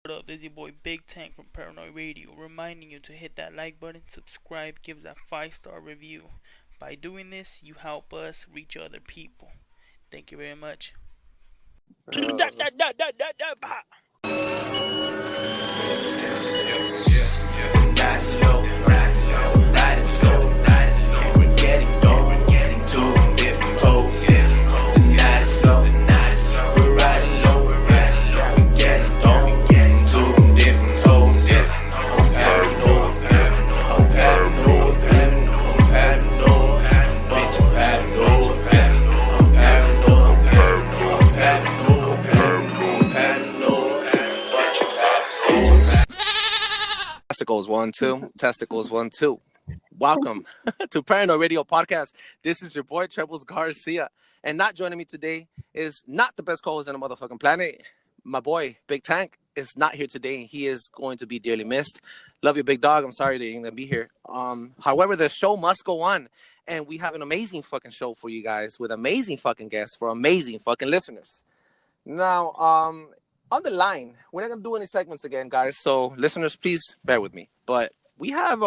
What up? This is your boy Big Tank from Paranoid Radio, reminding you to hit that like button, subscribe, give us that 5-star review. By doing this, you help us reach other people. Thank you very much. Riding slow, riding slow, and we're getting going. Two different poses, riding slow, we're riding low, we're getting going. Two different poses, I'm paranoid, I'm paranoid, I'm paranoid, bitch, I'm paranoid, I'm paranoid, I'm paranoid, I'm paranoid, bitch, I'm paranoid. Testicles 1 2. Testicles 1 2. Welcome to Paranoid Radio Podcast. This is your boy Trebles Garcia, and not joining me today is not the best co-host on the motherfucking planet. My boy Big Tank is not here today. He is going to be dearly missed. Love you, big dog. I'm sorry that you're gonna be here. However, the show must go on, and we have an amazing fucking show for you guys with amazing fucking guests for amazing fucking listeners. Now, on the line, we're not gonna do any segments again, guys. So, listeners, please bear with me. But we have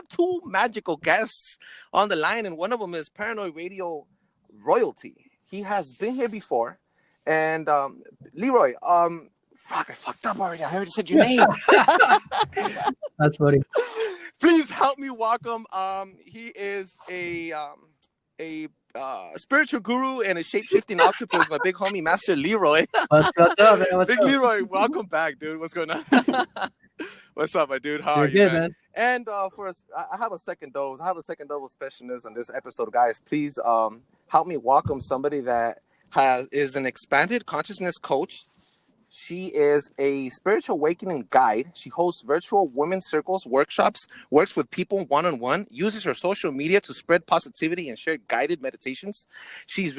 two magical guests on the line, and one of them is Paranoid Radio royalty. He has been here before, and Leroy. Fuck, I fucked up already. I already said your name. That's funny. Please help me welcome. He is a spiritual guru and a shape-shifting octopus, my big homie, Master Leroy. What's up, man? What's Big up? Leroy, welcome back, dude. What's going on? What's up, my dude? How are you, Good, man? And for us, I have a second dose. I have a second dose specialist on this episode, guys. Please help me welcome somebody that is an expanded consciousness coach. She is a spiritual awakening guide. She hosts virtual women's circles, workshops, works with people one-on-one, uses her social media to spread positivity and share guided meditations. She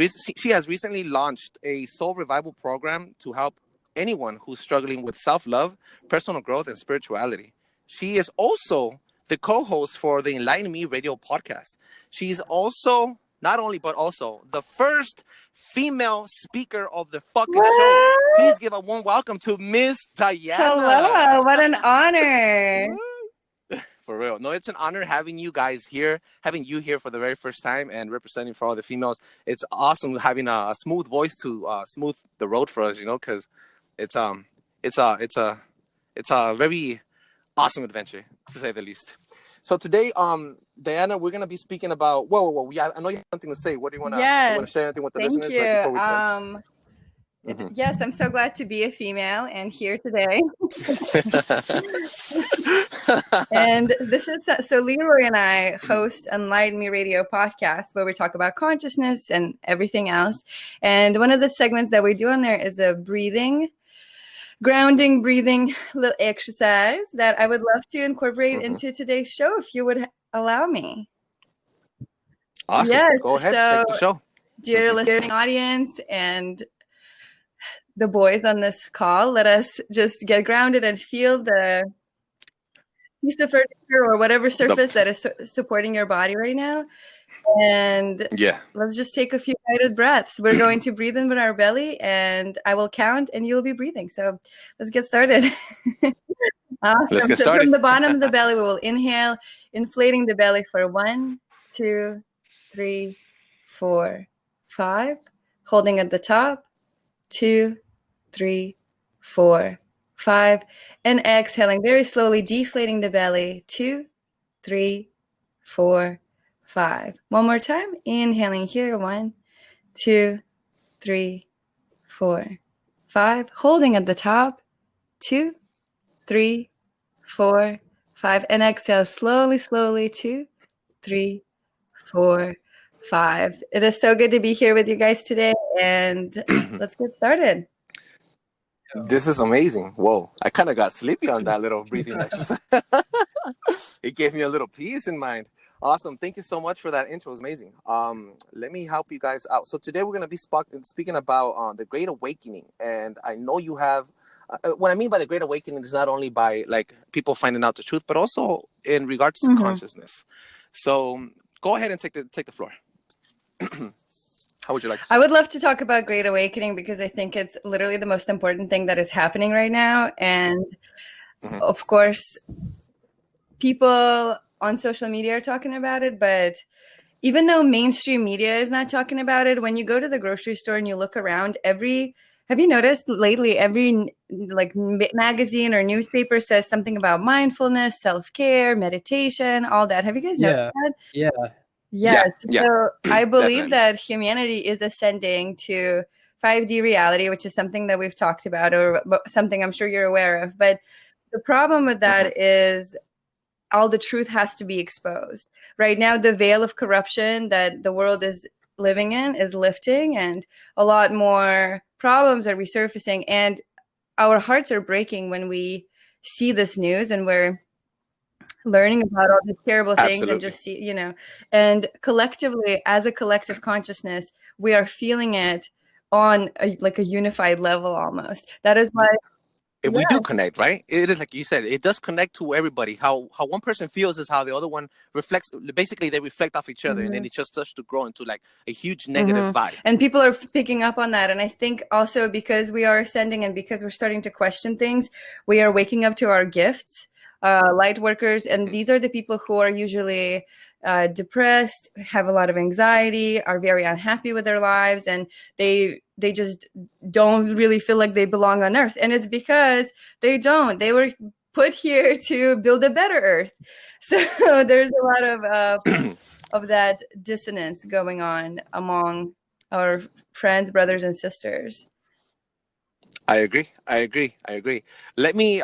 has recently launched a soul revival program to help anyone who's struggling with self-love, personal growth, and spirituality. She is also the co-host for the Enlighten Me radio podcast. She's also not only, but also the first female speaker of the fucking show. Please give a warm welcome to Miss Diana. Hello, what an honor. For real. No, it's an honor having you here for the very first time and representing for all the females. It's awesome having a smooth voice to smooth the road for us, because it's a very awesome adventure, to say the least. So today, Diana, we're gonna be speaking about. Whoa! Yeah, I know you have something to say. What do you wanna? Yes. You wanna share anything with the Thank listeners you. before we turn? Yes, I'm so glad to be a female and here today. And this is so Leroy and I host Enlighten Me Radio podcast where we talk about consciousness and everything else. And one of the segments that we do on there is a grounding breathing little exercise that I would love to incorporate into today's show if you would allow me. Awesome. Yes, Go ahead, take the show. Dear listening audience and the boys on this call, let us just get grounded and feel the piece of furniture or whatever surface that is supporting your body right now. And let's just take a few guided breaths. We're going to breathe in with our belly, and I will count, and you'll be breathing. So let's get started. Awesome. Let's get So started. from the bottom of the belly, we will inhale, inflating the belly for 1, 2, 3, 4, 5. Holding at the top, 2, 3, 4, 5. And exhaling very slowly, deflating the belly, 2, 3, 4, 5. One more time. Inhaling here. 1, 2, 3, 4, 5. Holding at the top. 2, 3, 4, 5. And exhale slowly, slowly. 2, 3, 4, 5. It is so good to be here with you guys today. And let's get started. This is amazing. Whoa. I kind of got sleepy on that little breathing exercise. It gave me a little peace in mind. Awesome. Thank you so much for that intro. It was amazing. Let me help you guys out. So today we're going to be speaking about the Great Awakening. And I know you have, what I mean by the Great Awakening is not only by like people finding out the truth, but also in regards to consciousness. So go ahead and take the floor. How would you like to I start? would love to talk about Great Awakening because I think it's literally the most important thing that is happening right now. And Mhm. of course, people on social media are talking about it, but even though mainstream media is not talking about it, when you go to the grocery store and you look around, have you noticed lately every like magazine or newspaper says something about mindfulness, self-care, meditation, all that. Have you guys noticed Yeah. that? Yeah. Yes. Yeah, So I believe definitely. that humanity is ascending to 5D reality, which is something that we've talked about or something I'm sure you're aware of. But the problem with Hmm. that is all the truth has to be exposed. Right now, the veil of corruption that the world is living in is lifting, and a lot more problems are resurfacing. And our hearts are breaking when we see this news and we're learning about all these terrible things and Absolutely. just see, and collectively, as a collective consciousness, we are feeling it on like a unified level almost. That is why, And yeah. we do connect, right? It is like you said, it does connect to everybody. How one person feels is how the other one reflects. Basically, they reflect off each other, and then Mhm. it just starts to grow into like a huge negative Mhm. vibe. And people are picking up on that. And I think also because we are ascending and because we're starting to question things, we are waking up to our gifts, light workers. And Mhm. these are the people who are usually depressed, have a lot of anxiety, are very unhappy with their lives, and they just don't really feel like they belong on Earth. And it's because they don't. They were put here to build a better Earth. So there's a lot of that dissonance going on among our friends, brothers, and sisters. I agree. I agree. I agree. Let me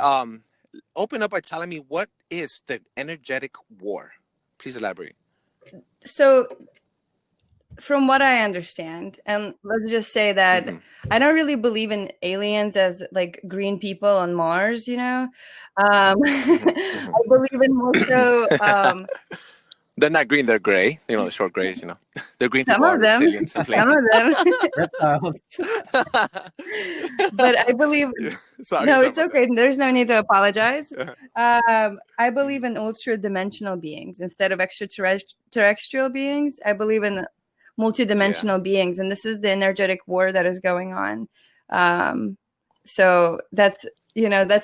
open up by telling me what is the energetic war. Please elaborate. So, from what I understand, and let's just say that Hmm. I don't really believe in aliens as like green people on Mars, Hmm. I believe in more so They're not green. They're gray. You know, the short grays. You know, the green some people are of them, reptilians and some flaming. of them. Reptiles. But I believe Sorry, no, sorry it's about that. okay. There's no need to apologize. I believe in ultra dimensional beings instead of extraterrestrial beings. I believe in Yeah. multidimensional beings, and this is the energetic war that is going on. Um, so that's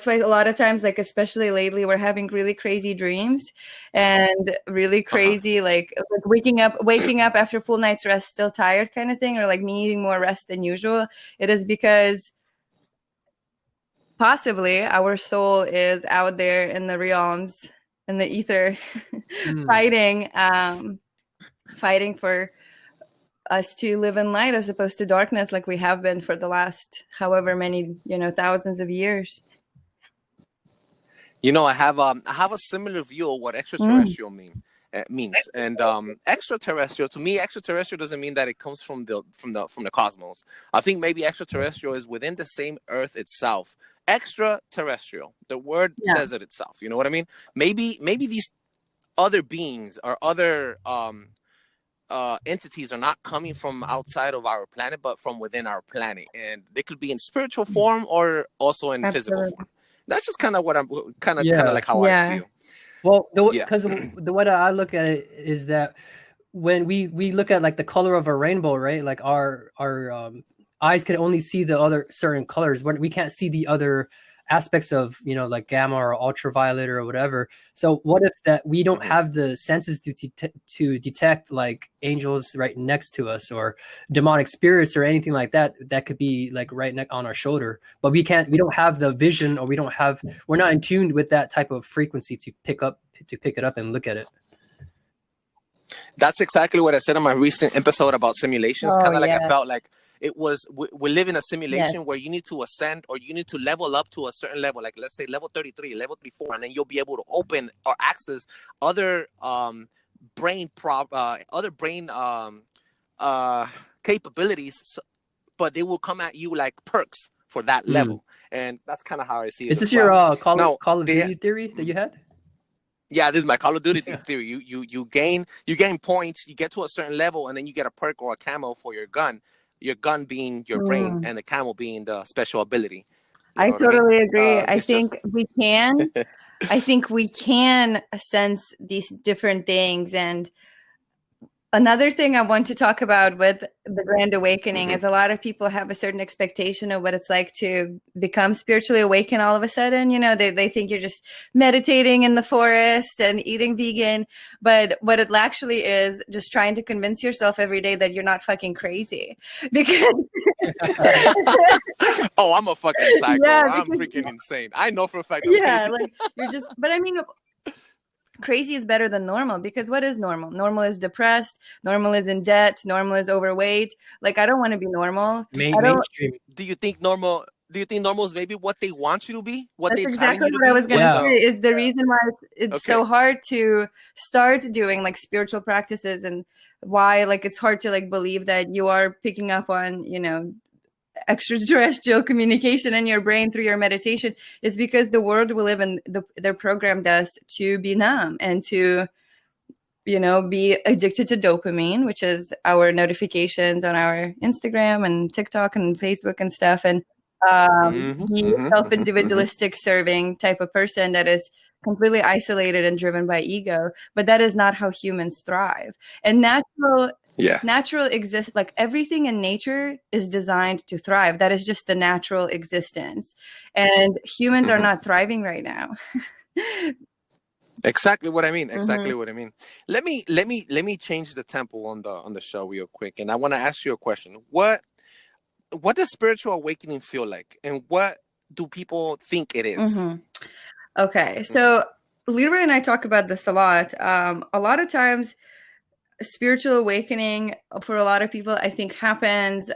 why a lot of times, like especially lately, we're having really crazy dreams and really Uh-huh. crazy, like waking up after full night's rest, still tired, kind of thing, or like me needing more rest than usual. It is because possibly our soul is out there in the realms, in the ether, Mm. fighting for us to live in light as opposed to darkness, like we have been for the last however many thousands of years. You know, I have a similar view of what Mm. extraterrestrial means, and extraterrestrial to me, extraterrestrial doesn't mean that it comes from the cosmos. I think maybe extraterrestrial is within the same Earth itself. Extraterrestrial, the word Yeah, says it itself. You know what I mean? Maybe these other beings or other entities are not coming from outside of our planet, but from within our planet, and they could be in spiritual form or also in physical absolutely. form. That's just kind of what I'm kind of Yeah. like how I Yeah. feel. Well, Yeah. because the way that I look at it is that when we look at like the color of a rainbow, right? Like our eyes can only see the other certain colors, but we can't see the other aspects of like gamma or ultraviolet or whatever. So what if that we don't Hmm. have the senses to detect like angels right next to us or demonic spirits or anything like that that could be like right on our shoulder, but we don't have the vision, or we're not in tune with that type of frequency to pick it up and look at it. That's exactly what I said in my recent episode about simulations. Oh Kind of like I yeah. felt like it was we live in a Yes. simulation where you need to ascend or you need to level up to a certain level, like let's say level 33, level 34, and then you'll be able to open or access other other brain capabilities, but they will come at you like perks for that Mm. level, and that's kind of how I see it Is as this your well. Call Now, Call of Duty theory that you had? yeah, this is my Call of Duty Yeah. theory. You gain points, you get to a certain level, and then you get a perk or a camo for your gun. Your gun being your brain, Mm. and the camo being the special ability. You I know what I mean? totally agree. It's just I think we can sense these different things, and Another thing I want to talk about with the Grand Awakening Mhm. is a lot of people have a certain expectation of what it's like to become spiritually awakened all of a sudden. You know, they think you're just meditating in the forest and eating vegan. But what it actually is just trying to convince yourself every day that you're not fucking crazy. Because Oh, I'm a fucking psycho. yeah, I'm because freaking insane. I know for a fact I'm yeah, crazy. like you're just, but I mean, crazy is better than normal, because what is normal? Normal is depressed, normal is in debt, normal is overweight. Like, I don't want to be normal. I don't, Mainstream. Do you think normal? Do you think normal is maybe what they want you to be? What that's they're telling exactly you to what I be? was going What to Yeah. say, is the reason why it's Okay. so hard to start doing like spiritual practices, and why like it's hard to like believe that you are picking up on, you know, extraterrestrial communication in your brain through your meditation, is because the world we live in, they're programmed us to be numb and to, you know, be addicted to dopamine, which is our notifications on our Instagram and TikTok and Facebook and stuff, and be self-individualistic serving type of person that is completely isolated and driven by ego. But that is not how humans thrive. And Yeah. natural exist, like everything in nature is designed to thrive. That is just the natural existence, and humans are Mhm. not thriving right now. Exactly what I mean. Mhm. Exactly what I mean. Let me change the tempo on the show real quick, and I want to ask you a question. What does spiritual awakening feel like, and what do people think it is? Mhm. Okay, so Leroy and I talk about this a lot. A lot of times, spiritual awakening for a lot of people, I think, happens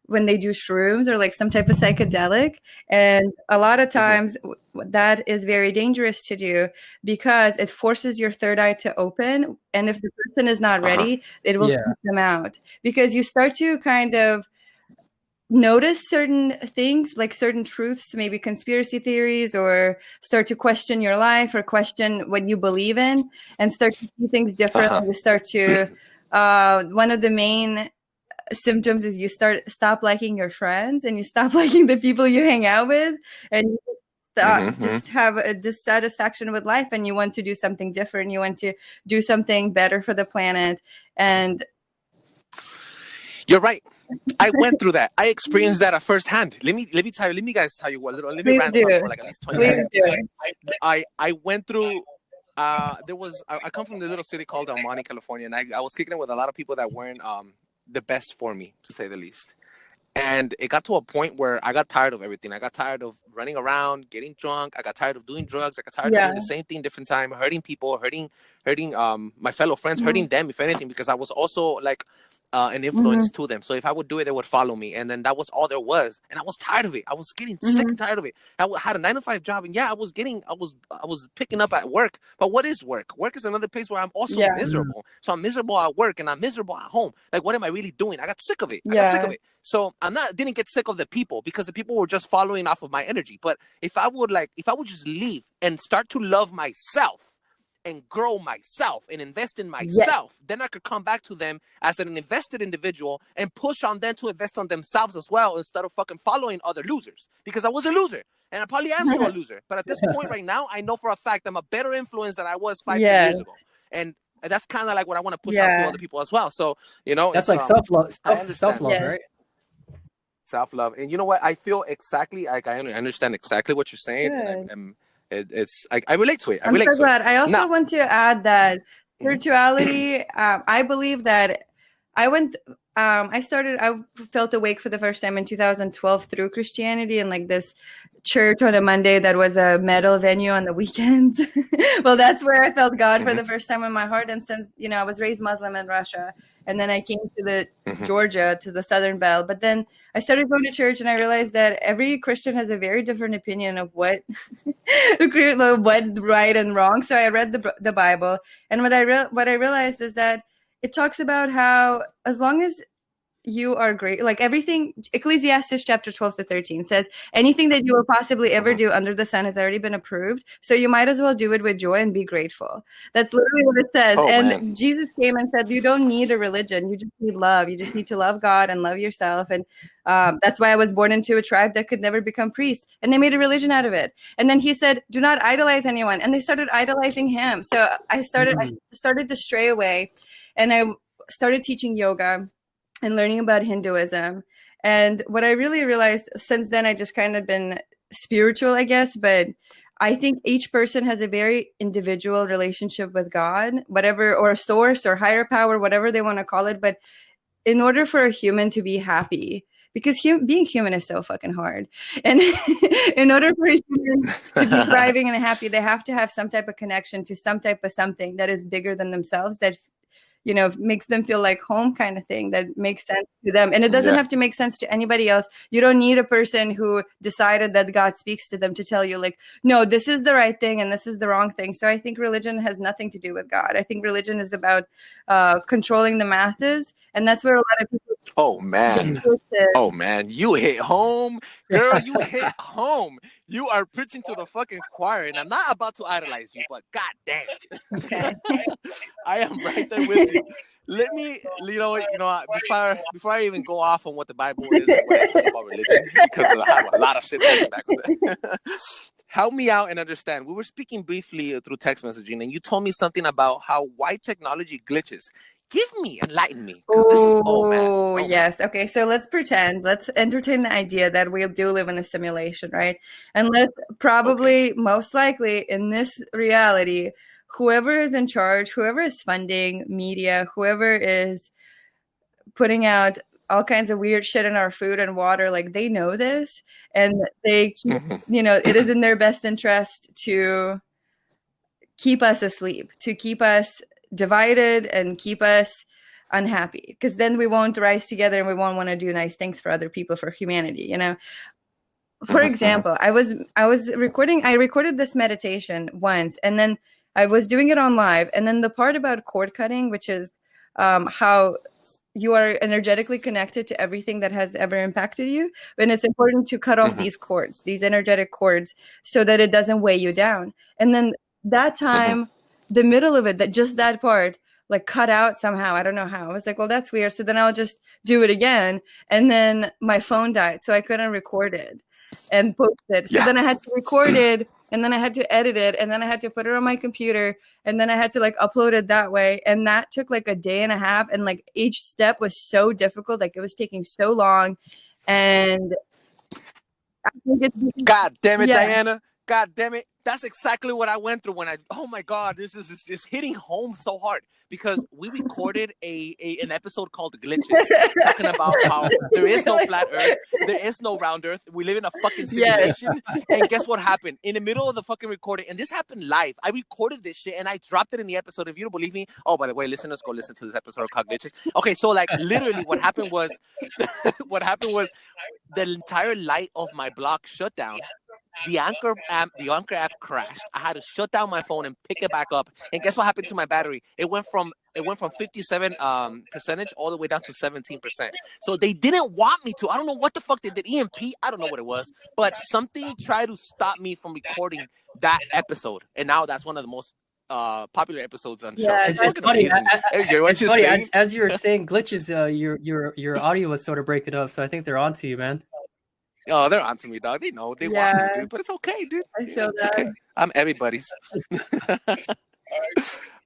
when they do shrooms or like some type of psychedelic. And a lot of times that is very dangerous to do, because it forces your third eye to open. And if the person is not ready, it will Yeah. freak them out, because you start to kind of notice certain things, like certain truths, maybe conspiracy theories, or start to question your life or question what you believe in, and start to see things differently. You start to one of the main symptoms is you stop liking your friends, and you stop liking the people you hang out with, and you just have a dissatisfaction with life, and you want to do something different. You want to do something better for the planet. And You're right. I went through that. I experienced that at first hand. Let me guys tell you a little. Let me please rant on do, for like at least 20 please seconds. do. I went through. I come from the little city called El Monte, California, and I was kicking it with a lot of people that weren't the best for me, to say the least. And it got to a point where I got tired of everything. I got tired of running around, getting drunk. I got tired of doing drugs. I got tired of Yeah. doing the same thing different time, hurting people, hurting my fellow friends, hurting them, if anything, because I was also like an influence to them. So if I would do it, they would follow me. And then that was all there was. And I was tired of it. I was getting sick and tired of it. Had a 9-to-5 job. And yeah, I was picking up at work. But what is work? Work is another place where I'm also miserable. So I'm miserable at work and I'm miserable at home. Like, what am I really doing? I got sick of it. I got sick of it. So didn't get sick of the people, because the people were just following off of my energy. But if I would just leave and start to love myself and grow myself and invest in myself, then I could come back to them as an invested individual and push on them to invest on themselves as well, instead of fucking following other losers, because I was a loser and I probably am still a loser. But at this point right now, I know for a fact I'm a better influence than I was 5-10 years ago. And that's kind of like what I want to push out to other people as well. So, you know, that's like self-love, I self-love, right? Self-love. And you know what? I feel exactly like I understand exactly what you're saying. And I relate to it. I'm so glad. I also want to add that spirituality, I believe that I felt awake for the first time in 2012 through Christianity, and like this church on a Monday that was a metal venue on the weekends. Well, that's where I felt God for the first time in my heart. And since, you know, I was raised Muslim in Russia, and then I came to the Georgia, to the Southern Belle. But then I started going to church, and I realized that every Christian has a very different opinion of what right and wrong. So I read the Bible, and what I realized is that it talks about how, as long as you are great, like everything, Ecclesiastes chapter 12-13 says, anything that you will possibly ever do under the sun has already been approved. So you might as well do it with joy and be grateful. That's literally what it says. And Jesus came and said, you don't need a religion. You just need love. You just need to love God and love yourself. And that's why I was born into a tribe that could never become priests. And they made a religion out of it. And then he said, do not idolize anyone. And they started idolizing him. So I started to stray away. And I started teaching yoga and learning about Hinduism. And what I really realized since then, I just kind of been spiritual, I guess, but I think each person has a very individual relationship with God, whatever, or a source or higher power, whatever they want to call it. But in order for a human to be happy, because being human is so fucking hard. And in order for a human to be thriving and happy, they have to have some type of connection to some type of something that is bigger than themselves, that makes them feel like home, kind of thing, that makes sense to them. And it doesn't have to make sense to anybody else. You don't need a person who decided that God speaks to them to tell you, like, no, this is the right thing and this is the wrong thing. So I think religion has nothing to do with God. I think religion is about controlling the masses. And that's where a lot of people. Oh man, you hit home, girl. You hit home. You are preaching to the fucking choir, and I'm not about to idolize you, but god damn, Okay. I am right there with you. Let me, before I even go off on what the Bible is and what I think about religion, because I have a lot of shit holding back on that. Help me out and understand. We were speaking briefly through text messaging, and you told me something about how white technology glitches. Enlighten me. Oh, yes. Okay, so let's entertain the idea that we do live in a simulation, right? And let's probably, most likely in this reality, whoever is in charge, whoever is funding media, whoever is putting out all kinds of weird shit in our food and water, like, they know this, and they, it is in their best interest to keep us asleep, to keep us divided and keep us unhappy, because then we won't rise together and we won't want to do nice things for other people, for humanity. For example, I recorded this meditation once, and then I was doing it on live, and then the part about cord cutting, which is how you are energetically connected to everything that has ever impacted you, and it's important to cut off these cords, these energetic cords, so that it doesn't weigh you down. And then that time, the middle of it, that part, like, cut out somehow. I don't know how. I was like, well, that's weird. So then I'll just do it again. And then my phone died, so I couldn't record it and post it. So then I had to record it, and then I had to edit it, and then I had to put it on my computer, and then I had to, like, upload it that way. And that took like a day and a half. And, like, each step was so difficult. Like, it was taking so long. And I think it's, God damn it, Diana. God damn it. That's exactly what I went through oh my God, this is just hitting home so hard, because we recorded an episode called Glitches, talking about how there is no flat earth, there is no round earth, we live in a fucking simulation. And guess what happened? In the middle of the fucking recording, and this happened live, I recorded this shit and I dropped it in the episode. If you don't believe me, oh, by the way, listeners, go listen to this episode called Glitches. Okay, so, like, literally what happened was the entire light of my block shut down. The Anchor app crashed. I had to shut down my phone and pick it back up. And guess what happened to my battery? It went from 57 percentage all the way down to 17%. So they didn't want me to. I don't know what the fuck they did. EMP, I don't know what it was, but something tried to stop me from recording that episode. And now that's one of the most popular episodes on the show. It's funny. As you were saying glitches, your audio was sort of breaking up. So I think they're onto you, man. Oh, they're onto me, dog. They know. They want me, dude. But it's okay, dude. I feel it's that. Okay. I'm everybody's.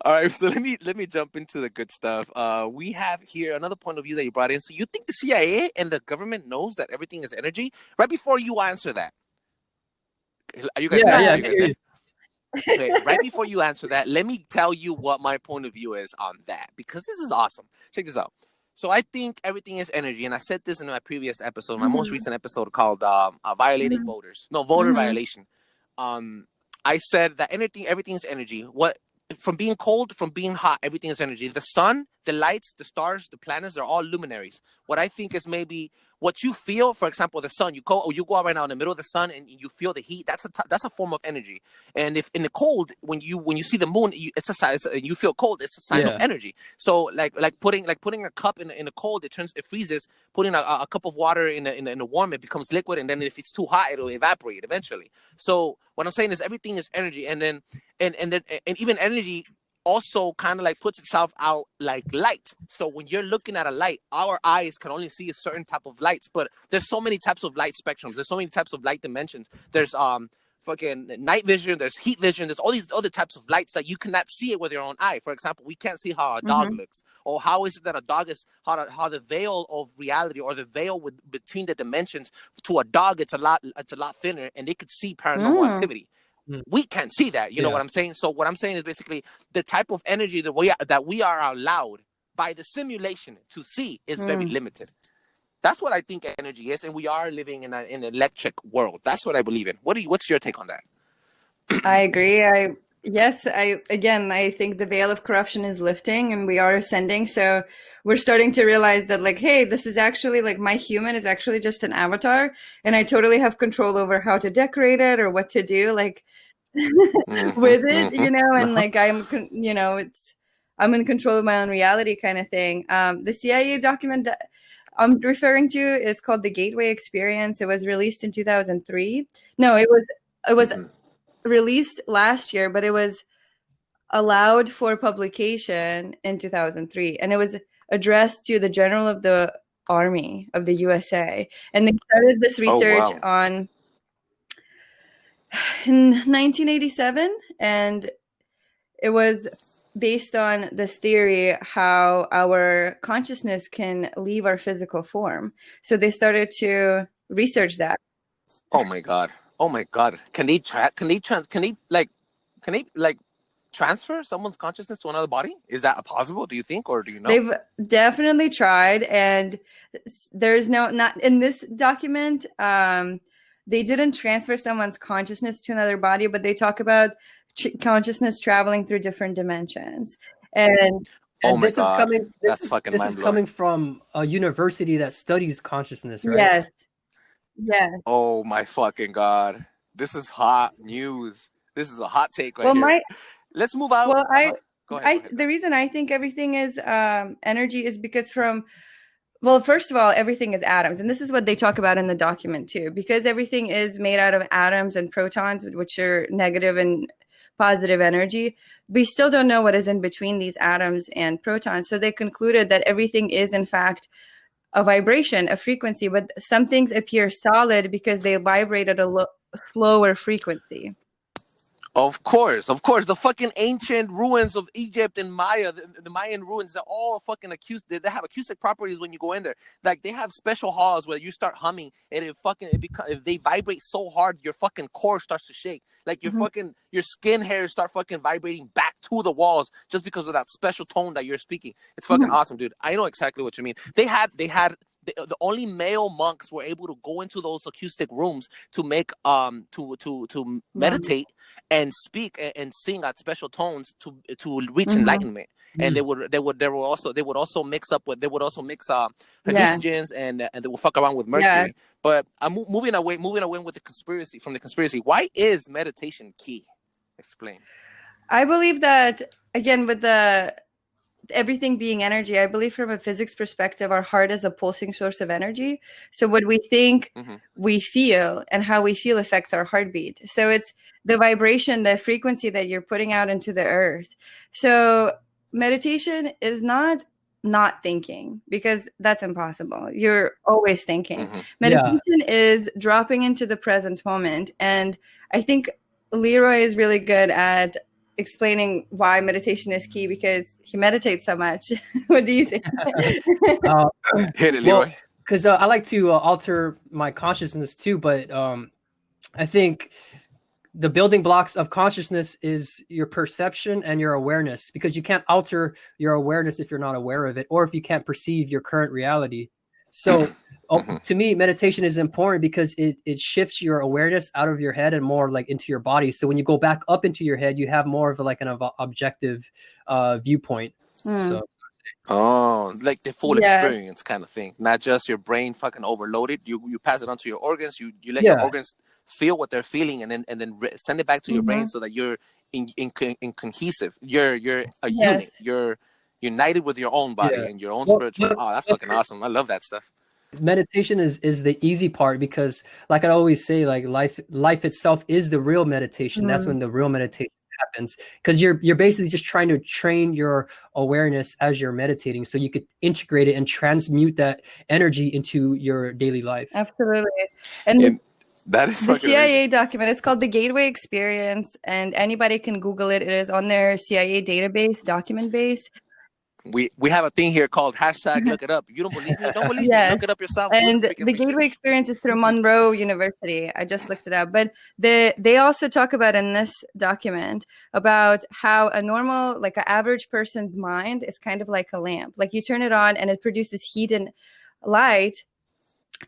All right, so let me jump into the good stuff. We have here another point of view that you brought in. So you think the CIA and the government knows that everything is energy? Right before you answer that, are you guys there? Okay, right before you answer that, let me tell you what my point of view is on that, because this is awesome. Check this out. So I think everything is energy, and I said this in my previous episode, my most recent episode called "Violating Voters." No, voter violation. I said that everything is energy. What, from being cold, from being hot, everything is energy. The sun, the lights, the stars, the planets, they're all luminaries. What I think is maybe what you feel, for example, the sun, you go out right now in the middle of the sun and you feel the heat. That's a form of energy. And if in the cold, when you see the moon, it's a sign. You feel cold. It's a sign of energy. So like putting a cup in the cold, it freezes. Putting a cup of water in the warm, it becomes liquid. And then if it's too hot, it'll evaporate eventually. So what I'm saying is everything is energy. And then even energy also kind of like puts itself out like light. So when you're looking at a light, our eyes can only see a certain type of lights, but there's so many types of light spectrums. There's so many types of light dimensions. There's fucking night vision, there's heat vision, there's all these other types of lights that you cannot see it with your own eye. For example, we can't see how a dog looks, or how is it that a dog is, how the veil of reality, or the veil between the dimensions to a dog, it's a lot thinner, and they could see paranormal activity. We can't see that. You know what I'm saying? So what I'm saying is basically the type of energy that we are allowed by the simulation to see is very limited. That's what I think energy is, and we are living in an electric world. That's what I believe in. What's your take on that? I agree. I think the veil of corruption is lifting and we are ascending. So we're starting to realize that, like, hey, this is actually, like, my human is actually just an avatar, and I totally have control over how to decorate it or what to do, like, with it, you know, and like I'm in control of my own reality, kind of thing. The CIA document that I'm referring to is called The Gateway Experience. It was released in 2003. No, it was released last year, but it was allowed for publication in 2003, and it was addressed to the General of the Army of the USA, and they started this research in 1987, and it was based on this theory how our consciousness can leave our physical form. So they started to research that. Oh my god! Can they transfer someone's consciousness to another body? Is that possible? Do you think, or do you know? They've definitely tried, and there's not in this document. They didn't transfer someone's consciousness to another body, but they talk about consciousness traveling through different dimensions. And this is coming from a university that studies consciousness, right? Yes. Oh my fucking god! This is hot news. This is a hot take right here. Let's move out. Well, Go ahead. The reason I think everything is energy is because first of all, everything is atoms. And this is what they talk about in the document too, because everything is made out of atoms and protons, which are negative and positive energy. We still don't know what is in between these atoms and protons. So they concluded that everything is in fact a vibration, a frequency, but some things appear solid because they vibrate at a slower frequency. Of course. The fucking ancient ruins of Egypt and Maya, the Mayan ruins, they're all fucking acoustic. They have acoustic properties when you go in there. Like, they have special halls where you start humming, and if they vibrate so hard, your fucking core starts to shake. Like, your skin hairs start fucking vibrating back to the walls just because of that special tone that you're speaking. It's fucking awesome, dude. I know exactly what you mean. They had the only male monks were able to go into those acoustic rooms to make to meditate and speak and sing at special tones to reach enlightenment. And they would also mix hallucinogens and they will fuck around with mercury. But I'm moving away with the conspiracy. Why is meditation key? Explain. I believe that, again, with everything being energy, I believe from a physics perspective, our heart is a pulsing source of energy. So what we think, we feel, and how we feel affects our heartbeat. So it's the vibration, the frequency that you're putting out into the earth. So meditation is not thinking, because that's impossible. You're always thinking. Meditation is dropping into the present moment. And I think Leroy is really good at explaining why meditation is key, because he meditates so much. What do you think? Hit it, Leroy. Because I like to alter my consciousness too, but I think the building blocks of consciousness is your perception and your awareness, because you can't alter your awareness if you're not aware of it, or if you can't perceive your current reality. So to me, meditation is important because it shifts your awareness out of your head and more like into your body. So when you go back up into your head, you have more of an objective viewpoint. So, like the full experience kind of thing, not just your brain fucking overloaded. You pass it on to your organs. You let your organs feel what they're feeling, and then send it back to your brain so that you're in cohesive. You're a unit. You're united with your own body and your own spiritual. Oh, that's fucking awesome. I love that stuff. Meditation is the easy part, because like I always say, like life itself is the real meditation. That's when the real meditation happens, because you're basically just trying to train your awareness as you're meditating, so you could integrate it and transmute that energy into your daily life. Absolutely. And That is The fucking amazing. CIA document. It's called the Gateway Experience, and anybody can Google it. It is on their CIA database, document base. We have a thing here called hashtag look it up. You don't believe me? Don't believe me. Yes. Look it up yourself. Do the And freaking the Gateway research. Experience is through Monroe University. I just looked it up. But they also talk about in this document about how a normal, like an average person's mind is kind of like a lamp. Like you turn it on and it produces heat and light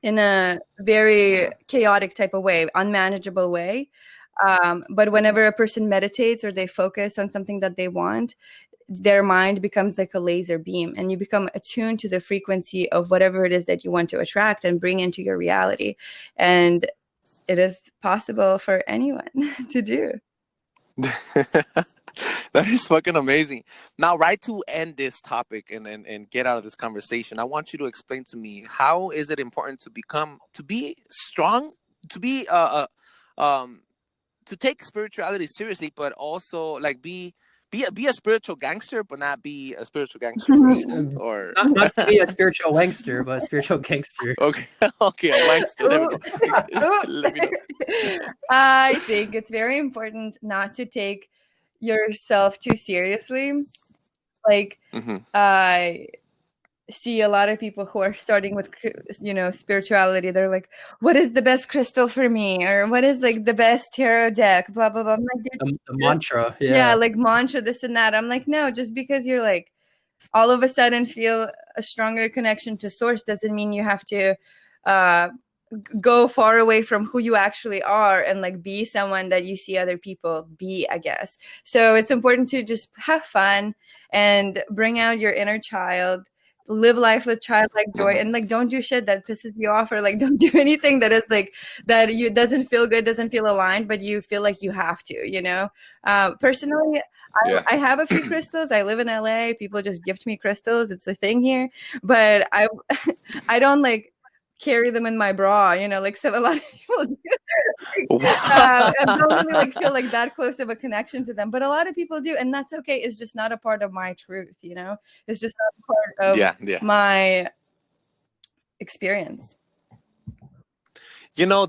in a very chaotic type of way, unmanageable way. But whenever a person meditates or they focus on something that they want, their mind becomes like a laser beam, and you become attuned to the frequency of whatever it is that you want to attract and bring into your reality. And it is possible for anyone to do. That is fucking amazing. Now, right to end this topic and get out of this conversation, I want you to explain to me, how is it important to be strong, to be to take spirituality seriously, but also like be a spiritual gangster, but not be a spiritual gangster, or Not to be a spiritual wankster, but a spiritual gangster. okay, a wankster. There we go. Let me know. I think it's very important not to take yourself too seriously. Like, I see a lot of people who are starting with, spirituality. They're like, what is the best crystal for me? Or what is like the best tarot deck? Blah, blah, blah. I'm like, dude, The mantra. yeah, like mantra, this and that. I'm like, no, just because you're like all of a sudden feel a stronger connection to source doesn't mean you have to go far away from who you actually are and like be someone that you see other people be, I guess. So it's important to just have fun and bring out your inner child, live life with childlike joy, and like don't do shit that pisses you off, or like don't do anything that is like that you doesn't feel good, doesn't feel aligned, but you feel like you have to. Personally, I have a few crystals. I live in LA. People just gift me crystals. It's a thing here, but I don't like carry them in my bra, like a lot of people do. I don't really like feel like that close of a connection to them, but a lot of people do, and that's okay. It's just not a part of my truth, it's just not a part of my experience.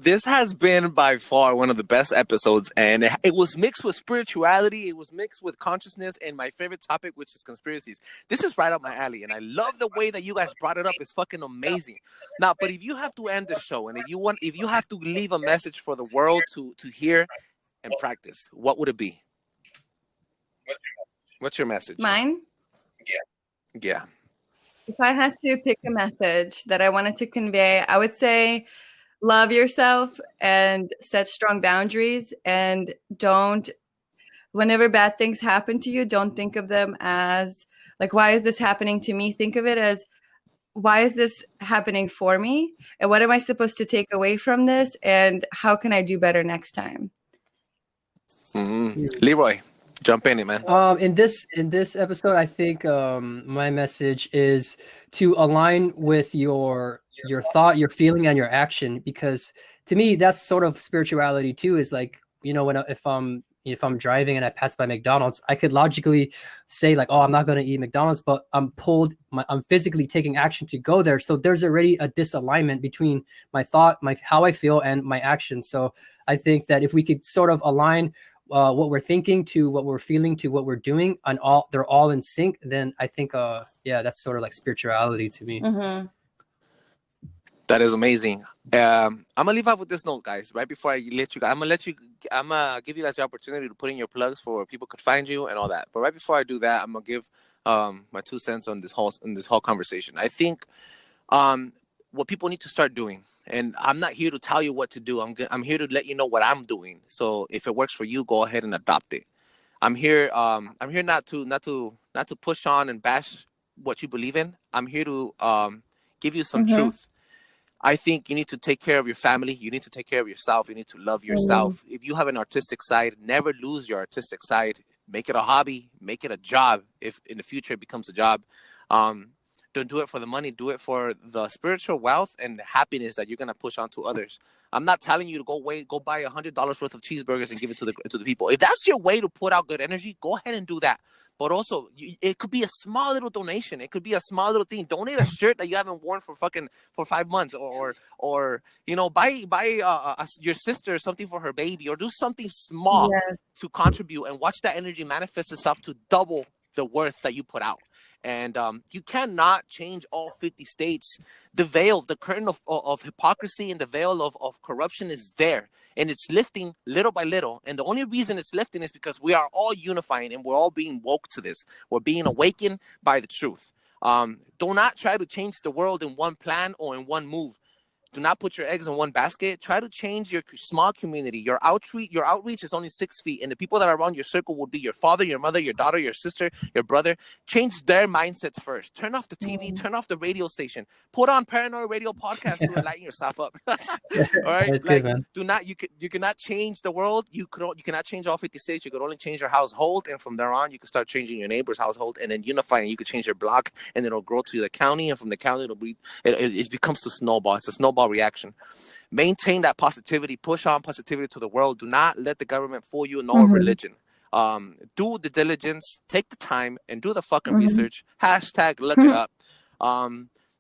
This has been by far one of the best episodes, and it was mixed with spirituality, it was mixed with consciousness, and my favorite topic, which is conspiracies. This is right up my alley, and I love the way that you guys brought it up. It's fucking amazing. Now, but if you have to end the show, and if you have to leave a message for the world to hear and practice, what would it be? What's your message? Mine? Yeah. If I had to pick a message that I wanted to convey, I would say, love yourself and set strong boundaries, and whenever bad things happen to you, don't think of them as like, why is this happening to me? Think of it as, why is this happening for me? And what am I supposed to take away from this? And how can I do better next time? Leroy, jump in it, man. In this episode, I think my message is to align with your thought, your feeling, and your action, because to me that's sort of spirituality too. Is like, if I'm driving and I pass by McDonald's, I could logically say like, oh, I'm not going to eat McDonald's, but I'm physically taking action to go there. So there's already a disalignment between my thought, how I feel, and my action. So I think that if we could sort of align what we're thinking to what we're feeling to what we're doing, and they're all in sync, then I think that's sort of like spirituality to me. That is amazing. I'm gonna leave off with this note, guys. Right before I let you, I'm gonna give you guys the opportunity to put in your plugs for where people could find you and all that. But right before I do that, I'm gonna give my 2 cents on this whole conversation. I think what people need to start doing, and I'm not here to tell you what to do. I'm here to let you know what I'm doing. So if it works for you, go ahead and adopt it. I'm here not to push on and bash what you believe in. I'm here to give you some truth. I think you need to take care of your family. You need to take care of yourself. You need to love yourself. If you have an artistic side, never lose your artistic side. Make it a hobby. Make it a job. If in the future it becomes a job, Don't do it for the money. Do it for the spiritual wealth and the happiness that you're gonna push on to others. I'm not telling you to go buy $100 worth of cheeseburgers and give it to the people. If that's your way to put out good energy, go ahead and do that. But also, it could be a small little donation. It could be a small little thing. Donate a shirt that you haven't worn for 5 months, or buy your sister something for her baby, or do something small to contribute, and watch that energy manifest itself to double the worth that you put out. And you cannot change all 50 states. The veil, the curtain of hypocrisy and the veil of corruption is there. And it's lifting little by little. And the only reason it's lifting is because we are all unifying and we're all being woke to this. We're being awakened by the truth. Do not try to change the world in one plan or in one move. Do not put your eggs in one basket. Try to change your small community. Your outreach is only 6 feet, and the people that are around your circle will be your father, your mother, your daughter, your sister, your brother. Change their mindsets first. Turn off the TV. Turn off the radio station. Put on Paranoid Radio podcast to enlighten yourself up. All right, That's like, good, man. you cannot change the world. You cannot change all 50 states. You could only change your household, and from there on, you can start changing your neighbor's household, and then unifying. You could change your block, and it'll grow to the county, and from the county, it becomes the snowball. It's a snowball reaction. Maintain that positivity. Push on positivity to the world. Do not let the government fool you, nor religion. Do the diligence, take the time, and do the fucking research. # look it up.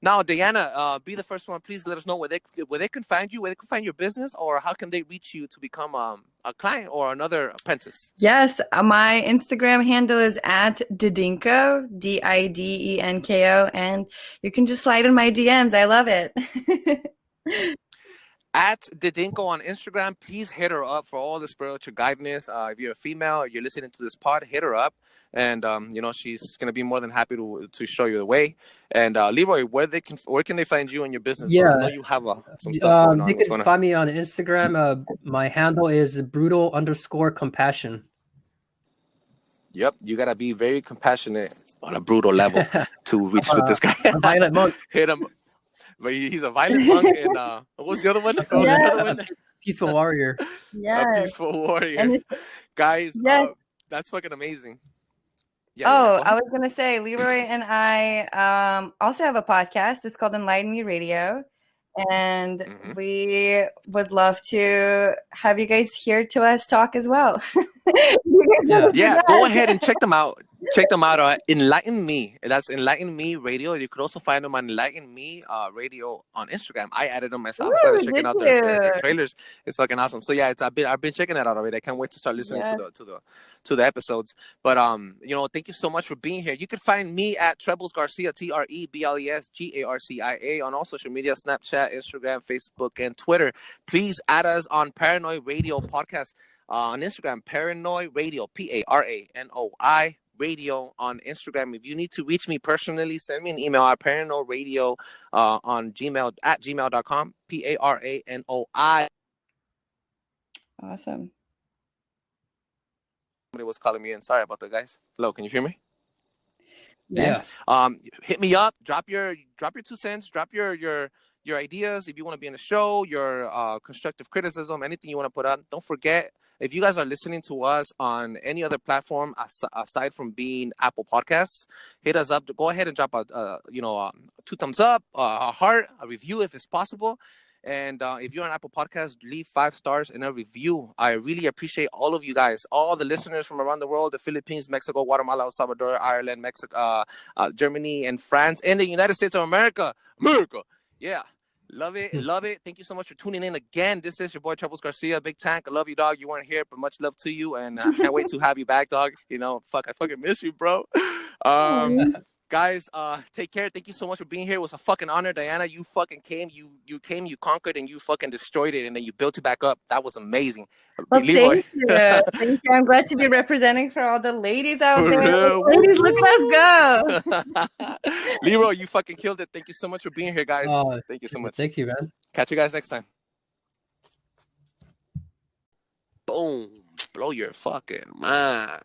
Now, Diana, be the first one. Please let us know where they can find you, where they can find your business, or how can they reach you to become a client or another apprentice. Yes, my Instagram handle is at Didenko, Didenko, and you can just slide in my DMs. I love it. At Didenko on Instagram, please hit her up for all the spiritual guidance. If you're a female or you're listening to this pod, hit her up, and she's gonna be more than happy to show you the way. And Leroy, where can they find you and your business? Yeah, I know you have some stuff going on. They can find me on Instagram. My handle is brutal_compassion. Yep, you gotta be very compassionate on a brutal level to reach with this guy. A violent monk. Hit him. But he's a violent monk, and what was the other one? Peaceful warrior. Yeah, a peaceful warrior. Guys, that's fucking amazing. Yeah, I was gonna say, Leroy and I also have a podcast. It's called Enlighten Me Radio, and we would love to have you guys here to us talk as well. Go ahead and check them out. Check them out on Enlighten Me. That's Enlighten Me Radio. You could also find them on Enlighten Me Radio on Instagram. I added them myself. I started checking out their trailers. It's fucking awesome. So yeah, I've been checking that out already. I can't wait to start listening to the episodes. But thank you so much for being here. You can find me at Trebles Garcia, Trebles Garcia on all social media: Snapchat, Instagram, Facebook, and Twitter. Please add us on Paranoid Radio Podcast on Instagram. Paranoid Radio, Paranoi Radio on Instagram. If you need to reach me personally, send me an email at paranoidradio on Gmail at gmail.com. Paranoi. Awesome. Somebody was calling me in. Sorry about that, guys. Hello, can you hear me? Yes. Hit me up. Drop your 2 cents. Drop your ideas. If you want to be in the show, your constructive criticism, anything you want to put out. Don't forget, if you guys are listening to us on any other platform aside from being Apple Podcasts, hit us up. Go ahead and drop a 2 thumbs up, a heart, a review if it's possible. And if you're on Apple Podcasts, leave 5 stars and a review. I really appreciate all of you guys, all the listeners from around the world: the Philippines, Mexico, Guatemala, El Salvador, Ireland, Mexico, Germany, and France, and the United States of America. Yeah. Love it. Thank you so much for tuning in again. This is your boy Trebles Garcia, Big Tank. I love you, dog. You weren't here, but much love to you, and I can't wait to have you back, dog. I fucking miss you, bro. Guys, take care. Thank you so much for being here. It was a fucking honor. Diana, you fucking came. You came, you conquered, and you fucking destroyed it, and then you built it back up. That was amazing. Well, thank you. Thank you. I'm glad to be representing for all the ladies out there. Ladies, let's go. Leroy, you fucking killed it. Thank you so much for being here, guys. Thank you so much. Thank you, man. Catch you guys next time. Boom. Blow your fucking mind.